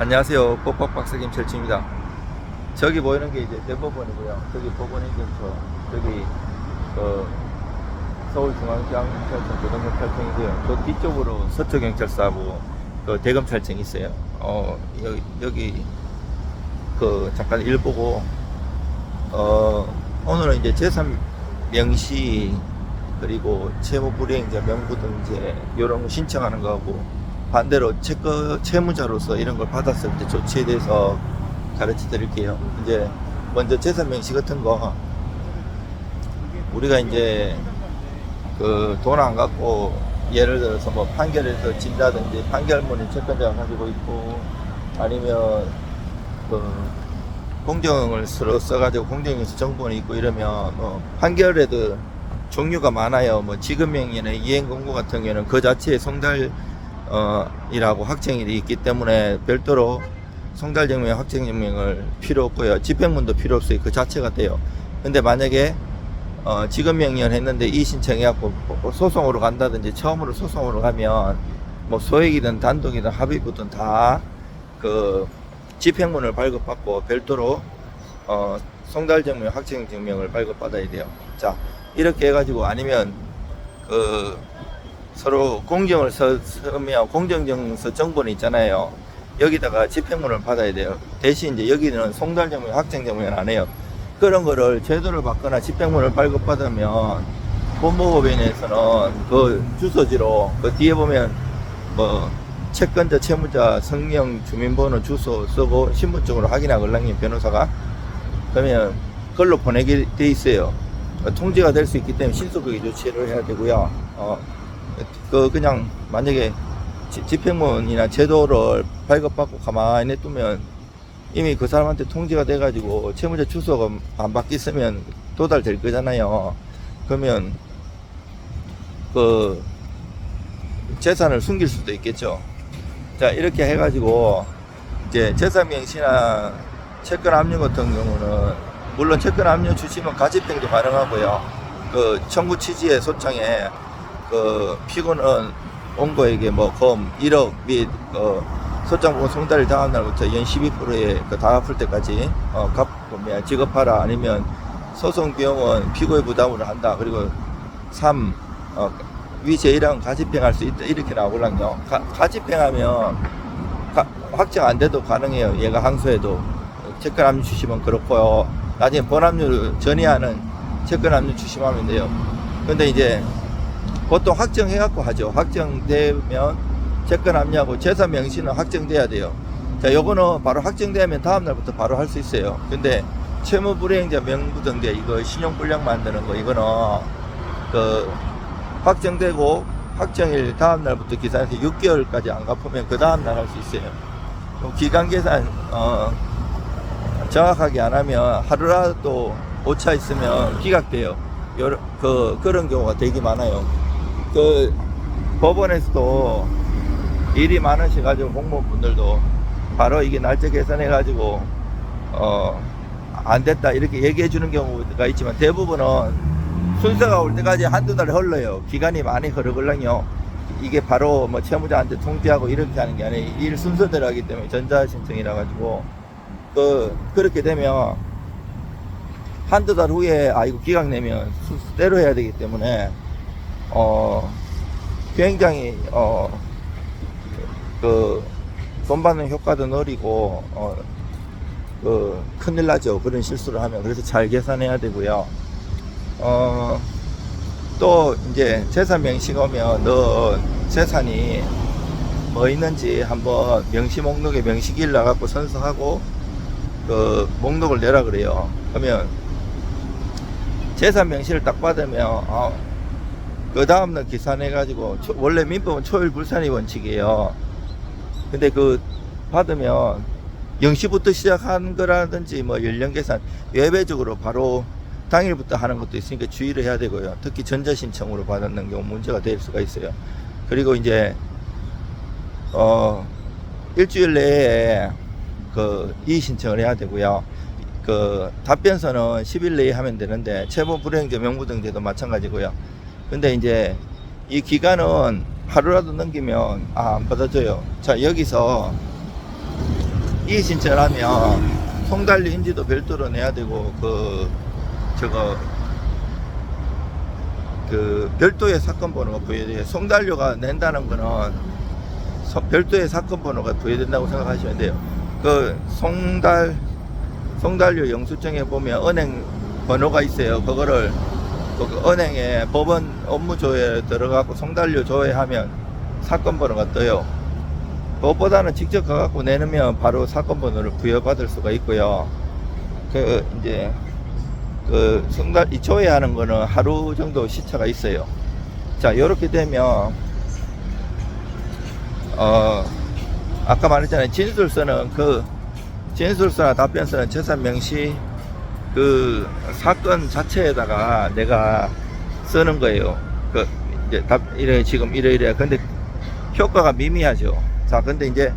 안녕하세요. 뻑뻑박사김 철치입니다. 저기 보이는 게 이제 대법원이고요. 저기 법원행정처, 저기 서울중앙지방경찰청 고등경찰청이고요. 저 뒤쪽으로 서초경찰서하고 대검찰청이 있어요. 여기 잠깐 일 보고 오늘은 이제 재산 명시 그리고 채무불이행자 명부등재 이런 거 신청하는 거하고, 반대로 채무자로서 이런 걸 받았을 때 조치에 대해서 가르쳐 드릴게요. 이제 먼저 재산 명시 같은 거, 우리가 이제 돈 안 갖고 예를 들어서 뭐 판결에서 진다든지 판결문이 채권자가 가지고 있고, 아니면 공정을 써가지고 공정에서 정보는 있고 이러면 판결에도 종류가 많아요. 뭐 지급명령이나 이행공고 같은 경우는 그 자체에 송달이라고 확정이 있기 때문에 별도로 송달증명, 확정증명을 필요 없고요. 집행문도 필요 없어요. 그 자체가 돼요. 근데 만약에 지급명령을 했는데 이의신청해갖고 소송으로 간다든지, 처음으로 소송으로 가면 뭐 소액이든 단독이든 합의부든 다 집행문을 발급받고 별도로 송달증명, 확정증명을 발급받아야 돼요. 자, 이렇게 해가지고, 아니면 서로 공정을 쓰면 공정증서 정보는 있잖아요. 여기다가 집행문을 받아야 돼요. 대신 이제 여기는 송달증명, 확정증명은 안 해요. 그런 거를 제도를 받거나 집행문을 발급받으면 법무법인에서는 그 주소지로 그 뒤에 보면 뭐 채권자, 채무자, 성명, 주민번호, 주소 쓰고 신분증으로 확인하거든요, 변호사가. 그러면 그걸로 보내게 돼 있어요. 통지가 될 수 있기 때문에 신속하게 조치를 해야 되고요. 그냥 만약에 집행문이나 제도를 발급받고 가만히 냅두면 이미 그 사람한테 통지가 돼가지고 채무자 주소가 안 바뀌었으면 도달될 거잖아요. 그러면 재산을 숨길 수도 있겠죠. 자, 이렇게 해가지고 이제 재산 명시나 채권 압류 같은 경우는, 물론 채권 압류 주시면 가집행도 가능하고요. 청구 취지의 소장에 피고는 원고에게 뭐 검 1억 및 소장보험 송달일 다음 날부터 연 12%의 다 갚을 때까지 지급하라. 아니면 소송 비용은 피고의 부담으로 한다. 그리고 3. 위 제1항 가집행할 수 있다. 이렇게 나오거든요. 가집행하면 확정 안 돼도 가능해요. 얘가 항소해도. 채권 압류 주시면 그렇고요. 나중에 본압류 전이하는 채권 압류 주시면 돼요. 근데 이제 보통 확정해갖고 하죠. 확정되면 채권 압류하고 재산 명시는 확정돼야 돼요. 자, 요거는 바로 확정되면 다음날부터 바로 할 수 있어요. 근데 채무불이행자 명부등재, 이거 신용불량 만드는 거, 이거는 확정되고 확정일 다음날부터 기산해서 6개월까지 안 갚으면 그 다음날 할 수 있어요. 기간 계산 정확하게 안 하면 하루라도 오차 있으면 기각돼요. 그런 경우가 되게 많아요. 법원에서도 일이 많으셔가지고 공무원분들도 바로 이게 날짜 계산해가지고 안 됐다 이렇게 얘기해 주는 경우가 있지만, 대부분은 순서가 올 때까지 한두 달 흘러요. 기간이 많이 흐르거든요. 이게 바로 뭐 채무자한테 통지하고 이렇게 하는 게 아니에요. 일 순서대로 하기 때문에 전자신청이라 가지고 그렇게 되면 한두 달 후에 이거 기각 내면 순서대로 해야 되기 때문에 굉장히 돈 받는 효과도 느리고 큰일 나죠. 그런 실수를 하면. 그래서 잘 계산해야 되고요. 또 이제 재산 명시가 오면 너 재산이 뭐 있는지 한번 명시 목록에 명시기일 나갖고 선서하고 목록을 내라 그래요. 그러면 재산 명시를 딱 받으면 그 다음날 계산해가지고, 원래 민법은 초일불산이 원칙이에요. 근데 받으면 0시부터 시작한 거라든지 뭐 연령계산 예외적으로 바로 당일부터 하는 것도 있으니까 주의를 해야 되고요. 특히 전자신청으로 받는 경우 문제가 될 수가 있어요. 그리고 이제 일주일 내에 이의신청을 해야 되고요. 답변서는 10일 내에 하면 되는데, 채무불이행자 명부등재도 마찬가지고요. 근데 이제 이 기간은 하루라도 넘기면 안 받아줘요. 자, 여기서 이의 신청을 하면 송달료 인지도 별도로 내야 되고 그 별도의 사건 번호가 부여돼요. 송달료가 낸다는 거는 별도의 사건 번호가 부여된다고 생각하시면 돼요. 그 송달료 영수증에 보면 은행 번호가 있어요. 그거를 그 은행에 법원 업무 조회에 들어가고 송달료 조회하면 사건 번호가 떠요. 그것보다는 직접 가갖고 내놓으면 바로 사건 번호를 부여받을 수가 있고요. 이제 이 조회하는 거는 하루 정도 시차가 있어요. 자, 이렇게 되면 아까 말했잖아요. 진술서나 답변서는 재산 명시 그 사건 자체에다가 내가 쓰는 거예요. 이제 지금 이래. 근데 효과가 미미하죠. 자, 근데 이제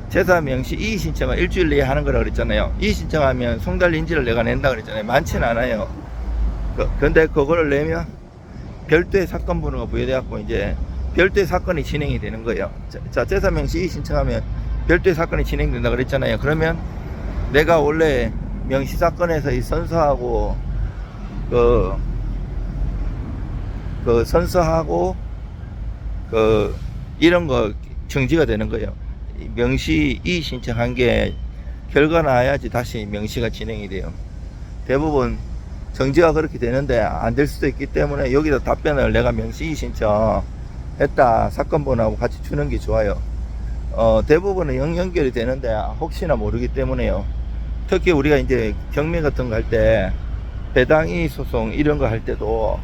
재산 명시 이의 신청을 일주일 내에 하는 거라 그랬잖아요. 이의 신청하면 송달료 인지를 내가 낸다 그랬잖아요. 많지는 않아요. 근데 그거를 내면 별도의 사건 번호가 부여돼갖고 이제 별도의 사건이 진행이 되는 거예요. 자, 재산 명시 이의 신청하면 별도의 사건이 진행된다 그랬잖아요. 그러면 내가 원래 명시 사건에서 이 선서하고 선서하고 이런 거 정지가 되는 거예요. 명시 이의 신청한 게 결과 나야지 다시 명시가 진행이 돼요. 대부분 정지가 그렇게 되는데 안 될 수도 있기 때문에 여기다 답변을 내가 명시 이의 신청했다 사건 번호하고 같이 주는 게 좋아요. 대부분은 연결이 되는데 혹시나 모르기 때문에요. 특히 우리가 이제 경매 같은 거 할 때 배당이의 소송 이런 거 할 때도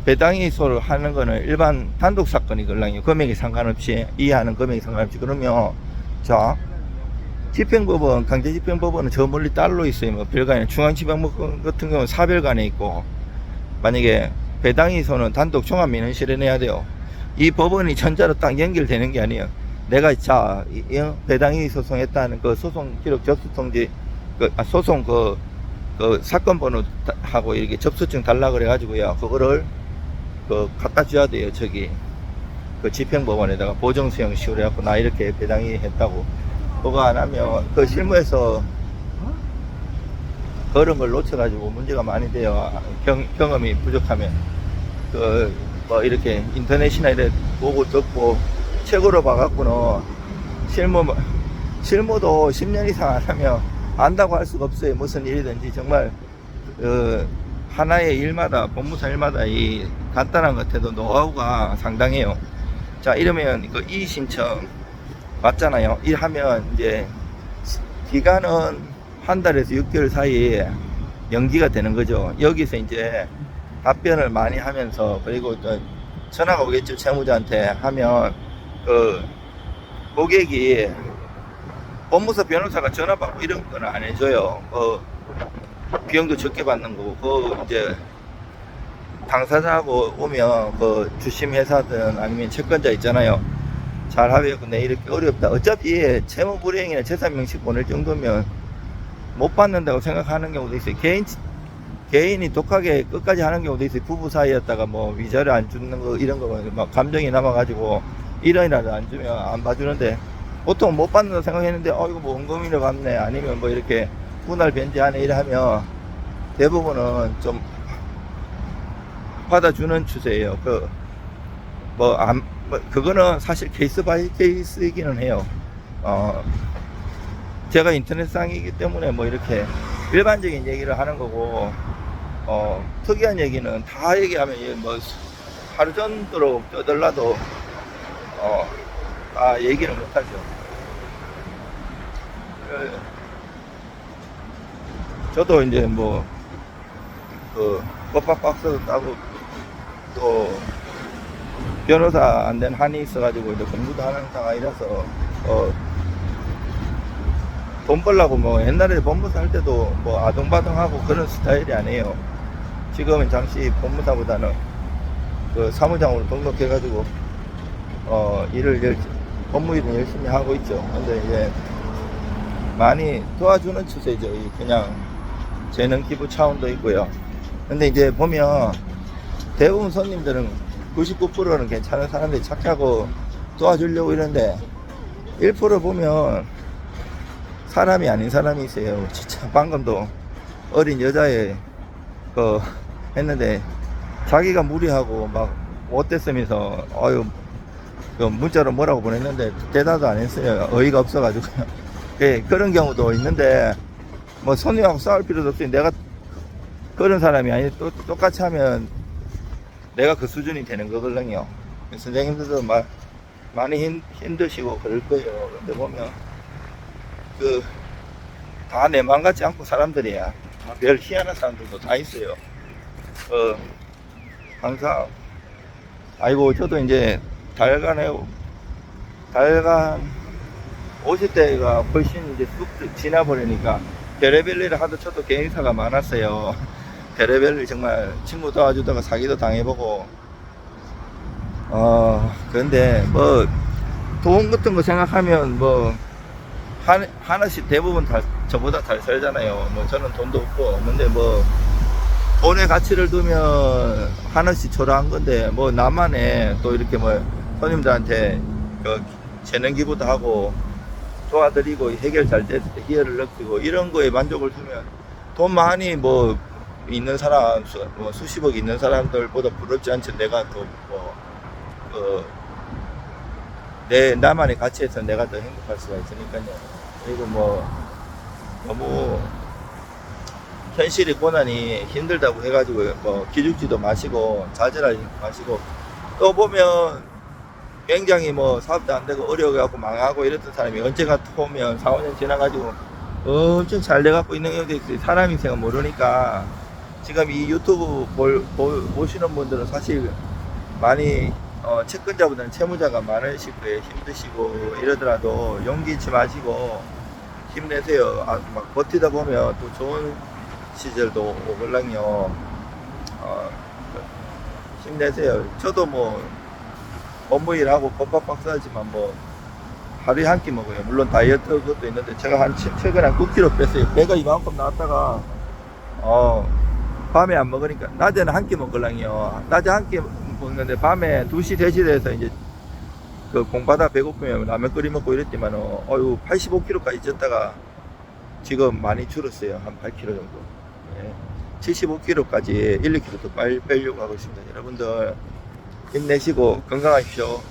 배당이의 소를 하는 거는 일반 단독 사건이거든요. 금액이 상관없이 이해하는 금액이 상관없이. 그러면 자, 집행법원 강제집행법원은 저 멀리 딸로 있어요. 뭐 별관에 중앙지방법원 같은 경우는 사별관에 있고, 만약에 배당이의 소는 단독 종합민원실에 내야 돼요. 이 법원이 전자로 딱 연결되는 게 아니에요. 내가 배당이의 소송했다는 그 소송 기록 접수 통지 소송 사건 번호하고 이렇게 접수증 달라 그래 가지고요. 그거를 갖다 줘야 돼요. 저기 집행법원에다가 보정수용식으로 해갖고 나 이렇게 배당이 했다고. 그거 안 하면 실무에서 그런 걸 놓쳐가지고 문제가 많이 돼요. 경험이 부족하면 뭐 이렇게 인터넷이나 이래 보고 듣고 책으로 봐갖고는 실무도 10년 이상 안 하면 안다고 할 수가 없어요. 무슨 일이든지 정말 하나의 일마다 법무사 일마다 이 간단한 것 같아도 노하우가 상당해요. 자, 이러면 이의 신청 맞잖아요. 일하면 이제 기간은 한 달에서 6개월 사이에 연기가 되는 거죠. 여기서 이제 답변을 많이 하면서, 그리고 또 전화가 오겠죠. 채무자한테 하면 고객이 법무사 변호사가 전화 받고 이런 거는 안 해줘요. 비용도 적게 받는 거고, 이제 당사자하고 오면 주심 회사든 아니면 채권자 있잖아요. 잘 합의했고 내 이렇게 어렵다. 어차피 채무 불이행이나 재산 명식 보낼 정도면 못 받는다고 생각하는 경우도 있어요. 개인이 독하게 끝까지 하는 경우도 있어요. 부부 사이였다가 뭐 위자료 안 주는 거 이런 거 막 감정이 남아가지고 1원이라도 안 주면 안 봐주는데, 보통 못 받는다고 생각했는데 이거 뭐 원금이라 받네, 아니면 뭐 이렇게 분할 변제하네 이래 하면 대부분은 좀 받아주는 추세예요. 그거는 사실 케이스 바이 케이스이기는 해요. 제가 인터넷상이기 때문에 뭐 이렇게 일반적인 얘기를 하는 거고, 특이한 얘기는 다 얘기하면 뭐 하루 전도록 떠들라도 다 얘기를 못하죠. 저도 이제 뭐 법학 박사도 따고 또 변호사 안 된 한이 있어가지고 이제 공부도 하는 상황이라서 돈 벌라고 뭐 옛날에 법무사 할 때도 뭐 아동바동하고 그런 스타일이 아니에요. 지금은 잠시 법무사보다는 사무장으로 등록해가지고 법무일은 열심히 하고 있죠. 근데 이제 많이 도와주는 추세죠. 그냥 재능 기부 차원도 있고요. 근데 이제 보면 대부분 손님들은 99%는 괜찮은 사람들이 착하고 도와주려고 이러는데 1% 보면 사람이 아닌 사람이 있어요. 진짜 방금도 어린 여자애 그 했는데 자기가 무리하고 막 못됐으면서 어유 그 문자로 뭐라고 보냈는데 대답도 안 했어요. 어이가 없어가지고요. 예, 그런 경우도 있는데 뭐 손님하고 싸울 필요도 없어요. 내가 그런 사람이 아니 또 똑같이 하면 내가 그 수준이 되는 거거든요. 선생님들도 많이 힘드시고 그럴 거예요. 근데 보면 그 다 내 맘 같지 않고 사람들이야. 별 희한한 사람들도 다 있어요. 항상 아이고 저도 이제 달간 50대가 훨씬 이제 쑥 지나버리니까 별의별 일을 하도 저도 개인사가 많았어요. 별의별 일 정말 친구 도와주다가 사기도 당해보고 그런데 뭐 돈 같은 거 생각하면 뭐 하나씩 대부분 다 저보다 잘 살잖아요. 뭐 저는 돈도 없는데 뭐 돈의 가치를 두면 하나씩 초라한 건데 뭐 나만의 또 이렇게 뭐 손님들한테 그 재능 기부도 하고 도와드리고 해결 잘 됐을 때 희열을 느끼고 이런 거에 만족을 두면 돈 많이 뭐 있는 사람 뭐 수십억 있는 사람들보다 부럽지 않지. 내가 또 내 나만의 가치에서 내가 더 행복할 수가 있으니까요. 그리고 뭐 너무 현실의 고난이 힘들다고 해가지고 뭐 기죽지도 마시고 좌절하지 마시고 또 보면 굉장히 뭐 사업도 안 되고 어려워갖고 망하고 이랬던 사람이 언제가 보면 4, 5년 지나가지고 엄청 잘 돼갖고 있는 경우도 사람 인생은 모르니까 지금 이 유튜브 보시는 분들은 사실 많이 채권자보다는 채무자가 많으실 거예요. 힘드시고 이러더라도 용기 잃지 마시고 힘내세요. 막 버티다 보면 또 좋은 시절도 오걸랑요. 힘내세요. 저도 뭐 업무 일하고 법박박사 하지만 뭐 하루에 한 끼 먹어요. 물론 다이어트 그것도 있는데 제가 최근에 한 9kg 뺐어요. 배가 이만큼 나왔다가 밤에 안 먹으니까 낮에는 한 끼 먹을랑요. 낮에 한 끼 먹는데 밤에 2시 3시 돼서 이제 그 공바다 배고프면 라면 끓여 먹고 이랬지만 85kg까지 쪘다가 지금 많이 줄었어요. 한 8kg 정도. 네. 75kg까지 1, 2kg 더 빨리 빼려고 하고 있습니다. 여러분들 힘내시고 건강하십시오.